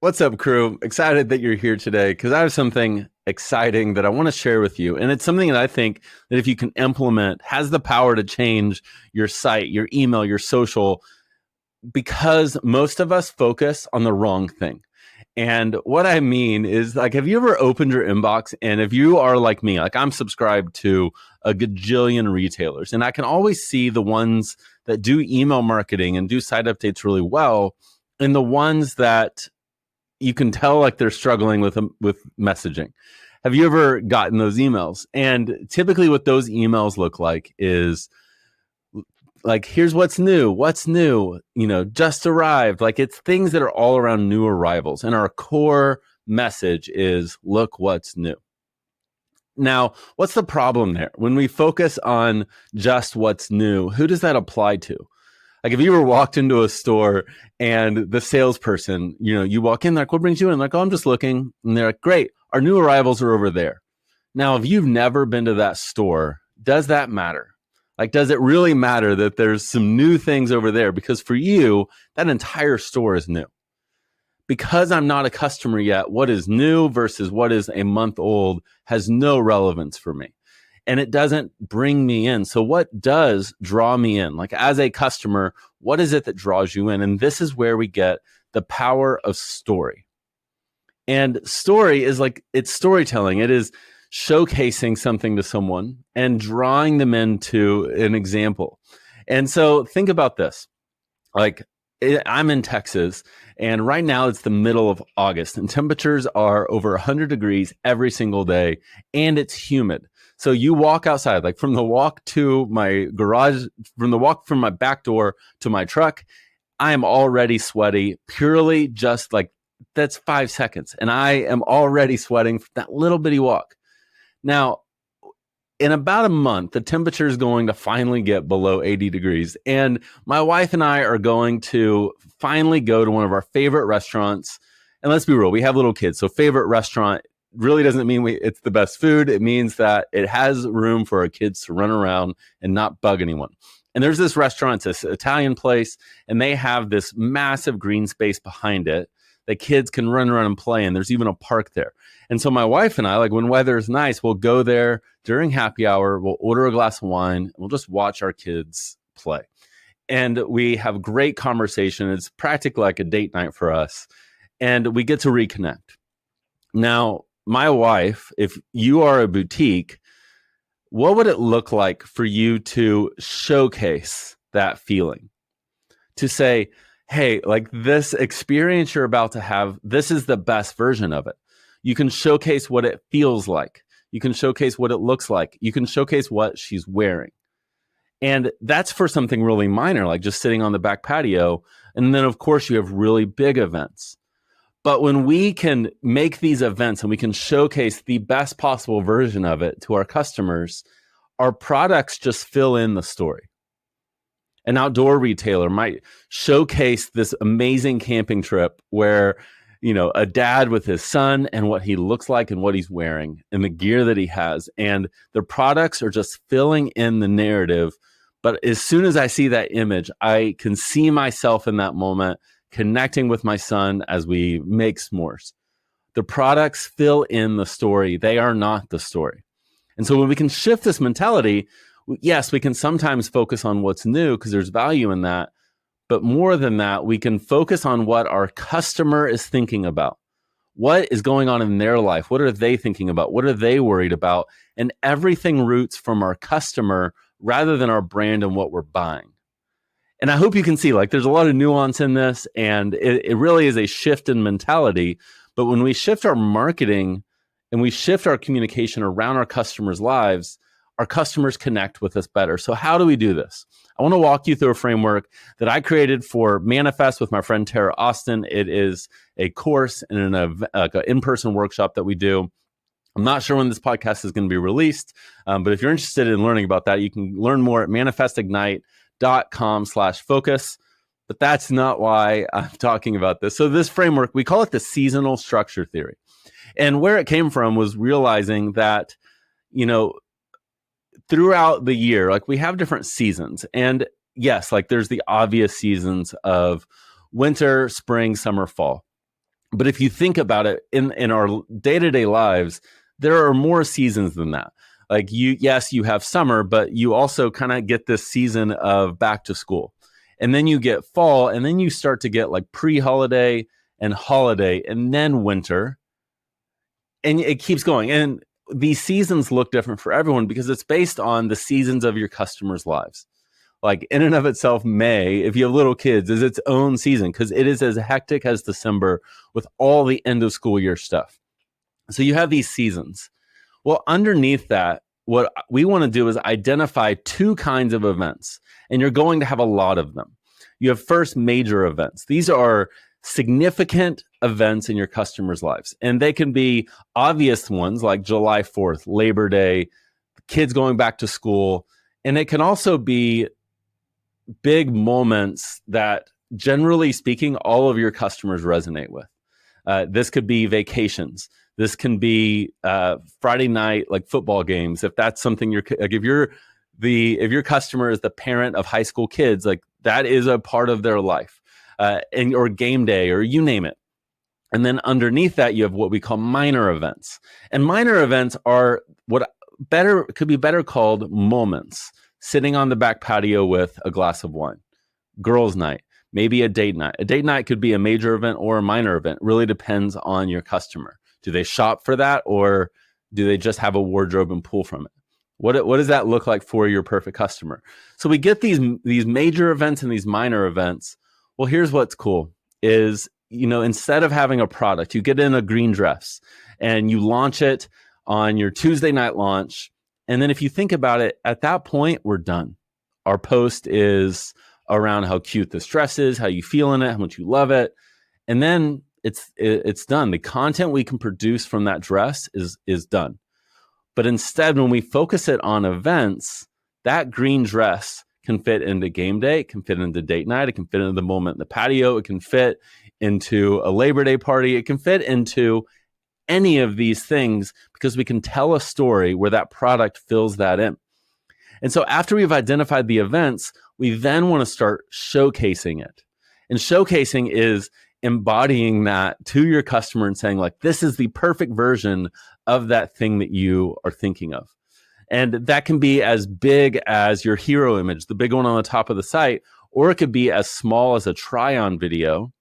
What's up, crew? Excited that you're here today because I have something exciting that I want to share with you. And it's something that I think that if you can implement, has the power to change your site, your email, your social, because most of us focus on the wrong thing. And what I mean is, like, have you ever opened your inbox? And if you are like me, like I'm subscribed to a gajillion retailers, and I can always see the ones that do email marketing and do site updates really well, and the ones that you can tell like they're struggling with messaging. Have you ever gotten those emails? And typically what those emails look like is like, here's what's new, just arrived. Like, it's things that are all around new arrivals. And our core message is, look what's new. Now, what's the problem there? When we focus on just what's new, who does that apply to? Like, if you ever walked into a store and the salesperson, you walk in, like, what brings you in? Like, oh, I'm just looking. And they're like, great, our new arrivals are over there. Now, if you've never been to that store, does that matter? Like, does it really matter that there's some new things over there? Because for you, that entire store is new. Because I'm not a customer yet, what is new versus what is a month old has no relevance for me. And it doesn't bring me in. So what does draw me in? Like, as a customer, what is it that draws you in? And this is where we get the power of story. And story is like, it's storytelling. It is showcasing something to someone and drawing them into an example. And so think about this. Like, I'm in Texas, and right now it's the middle of August, and temperatures are over 100 degrees every single day, and it's humid. So you walk outside, like from the walk to my garage, from the walk from my back door to my truck, I am already sweaty, purely just like that's 5 seconds. And I am already sweating from that little bitty walk. Now, in about a month, the temperature is going to finally get below 80 degrees. And my wife and I are going to finally go to one of our favorite restaurants. And let's be real, we have little kids. So favorite restaurant really doesn't mean it's the best food. It means that it has room for our kids to run around and not bug anyone. And there's this restaurant, it's this Italian place, and they have this massive green space behind it that kids can run around and play. And there's even a park there. And so my wife and I, like when weather is nice, we'll go there during happy hour, we'll order a glass of wine, and we'll just watch our kids play. And we have great conversation. It's practically like a date night for us. And we get to reconnect. Now, my wife, if you are a boutique, what would it look like for you to showcase that feeling? To say, hey, like this experience you're about to have, this is the best version of it. You can showcase what it feels like. You can showcase what it looks like. You can showcase what she's wearing. And that's for something really minor, like just sitting on the back patio. And then, of course, you have really big events. But when we can make these events and we can showcase the best possible version of it to our customers, our products just fill in the story. An outdoor retailer might showcase this amazing camping trip where, a dad with his son and what he looks like and what he's wearing and the gear that he has. And the products are just filling in the narrative. But as soon as I see that image, I can see myself in that moment connecting with my son as we make s'mores. The products fill in the story. They are not the story. And so when we can shift this mentality, yes, we can sometimes focus on what's new because there's value in that. But more than that, we can focus on what our customer is thinking about. What is going on in their life? What are they thinking about? What are they worried about? And everything roots from our customer rather than our brand and what we're buying. And I hope you can see, like, there's a lot of nuance in this, and it really is a shift in mentality. But when we shift our marketing and we shift our communication around our customers' lives, our customers connect with us better. So how do we do this? I want to walk you through a framework that I created for Manifest with my friend Tara Austin. It is a course and an in-person workshop that we do. I'm not sure when this podcast is going to be released, but if you're interested in learning about that, you can learn more at manifestignite.com/focus. But that's not why I'm talking about this. So this framework, we call it the seasonal structure theory. And where it came from was realizing that, throughout the year, like we have different seasons. And yes, like there's the obvious seasons of winter, spring, summer, fall. But if you think about it in our day-to-day lives, there are more seasons than that. Like yes, you have summer, but you also kind of get this season of back to school. And then you get fall, and then you start to get like pre-holiday and holiday, and then winter. And it keeps going. And these seasons look different for everyone because it's based on the seasons of your customers' lives. Like in and of itself, May, if you have little kids, is its own season because it is as hectic as December with all the end of school year stuff. So you have these seasons. Well, underneath that, what we want to do is identify two kinds of events, and you're going to have a lot of them. You have first major events. These are significant events in your customers' lives, and they can be obvious ones like July 4th, Labor Day, kids going back to school, and it can also be big moments that, generally speaking, all of your customers resonate with. This could be vacations. This can be Friday night, like football games. If that's something like, if your customer is the parent of high school kids, like that is a part of their life, or game day, or you name it. And then underneath that, you have what we call minor events. And minor events are what could be better called moments. Sitting on the back patio with a glass of wine, girls' night, maybe a date night. A date night could be a major event or a minor event. It really depends on your customer. Do they shop for that, or do they just have a wardrobe and pull from it? What does that look like for your perfect customer? So we get these major events and these minor events. Well, here's what's cool is, instead of having a product, you get in a green dress and you launch it on your Tuesday night launch. And then if you think about it, at that point, we're done. Our post is around how cute this dress is, how you feel in it, how much you love it. And then it's done. The content we can produce from that dress is done. But instead, when we focus it on events, that green dress can fit into game day, it can fit into date night, it can fit into the moment in the patio, it can fit into a Labor Day party, it can fit into any of these things because we can tell a story where that product fills that in. And so after we've identified the events, we then want to start showcasing it. And showcasing is embodying that to your customer and saying, like, this is the perfect version of that thing that you are thinking of. And that can be as big as your hero image, the big one on the top of the site, or it could be as small as a try-on video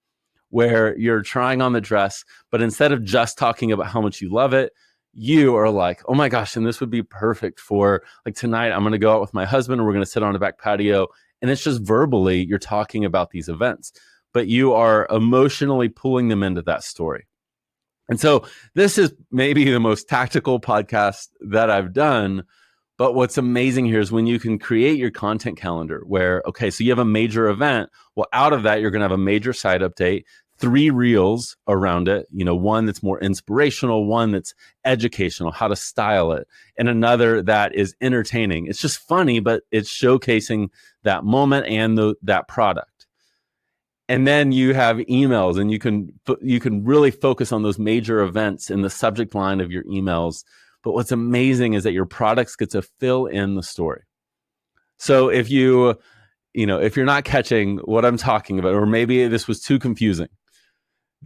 where you're trying on the dress, but instead of just talking about how much you love it, you are like, oh my gosh, and this would be perfect for, like, tonight I'm going to go out with my husband and we're going to sit on the back patio. And it's just verbally, you're talking about these events, but you are emotionally pulling them into that story. And so this is maybe the most tactical podcast that I've done. But what's amazing here is when you can create your content calendar where, okay, so you have a major event. Well, out of that, you're going to have a major site update, 3 reels around it, one that's more inspirational, one that's educational, how to style it, and another that is entertaining. It's just funny, but it's showcasing that moment and that product. And then you have emails, and you can really focus on those major events in the subject line of your emails. But what's amazing is that your products get to fill in the story. So if you're not catching what I'm talking about, or maybe this was too confusing,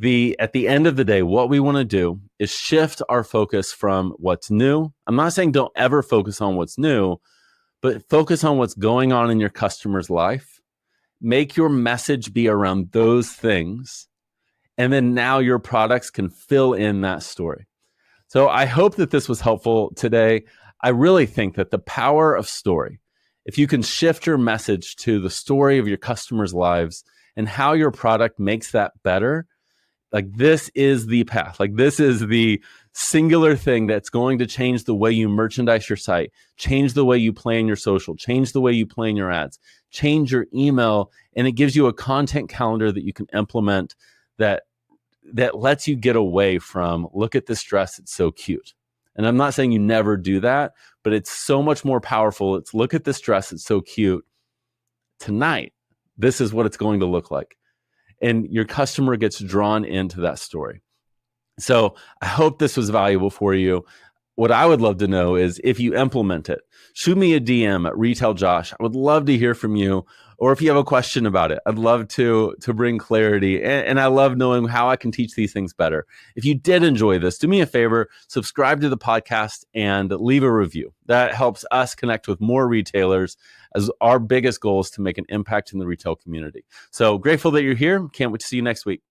at the end of the day, what we want to do is shift our focus from what's new. I'm not saying don't ever focus on what's new, but focus on what's going on in your customer's life. Make your message be around those things. And then now your products can fill in that story. So I hope that this was helpful today. I really think that the power of story, if you can shift your message to the story of your customers' lives and how your product makes that better, like, this is the path. Like, this is the singular thing that's going to change the way you merchandise your site, change the way you plan your social, change the way you plan your ads, change your email. And it gives you a content calendar that you can implement that lets you get away from, look at this dress, it's so cute. And I'm not saying you never do that, but it's so much more powerful. It's, look at this dress, it's so cute. Tonight, this is what it's going to look like. And your customer gets drawn into that story. So I hope this was valuable for you. what I would love to know is if you implement it. Shoot me a DM at Retail Josh. I would love to hear from you. Or if you have a question about it, I'd love to bring clarity. And I love knowing how I can teach these things better. If you did enjoy this, do me a favor, subscribe to the podcast and leave a review. That helps us connect with more retailers, as our biggest goal is to make an impact in the retail community. So grateful that you're here. Can't wait to see you next week.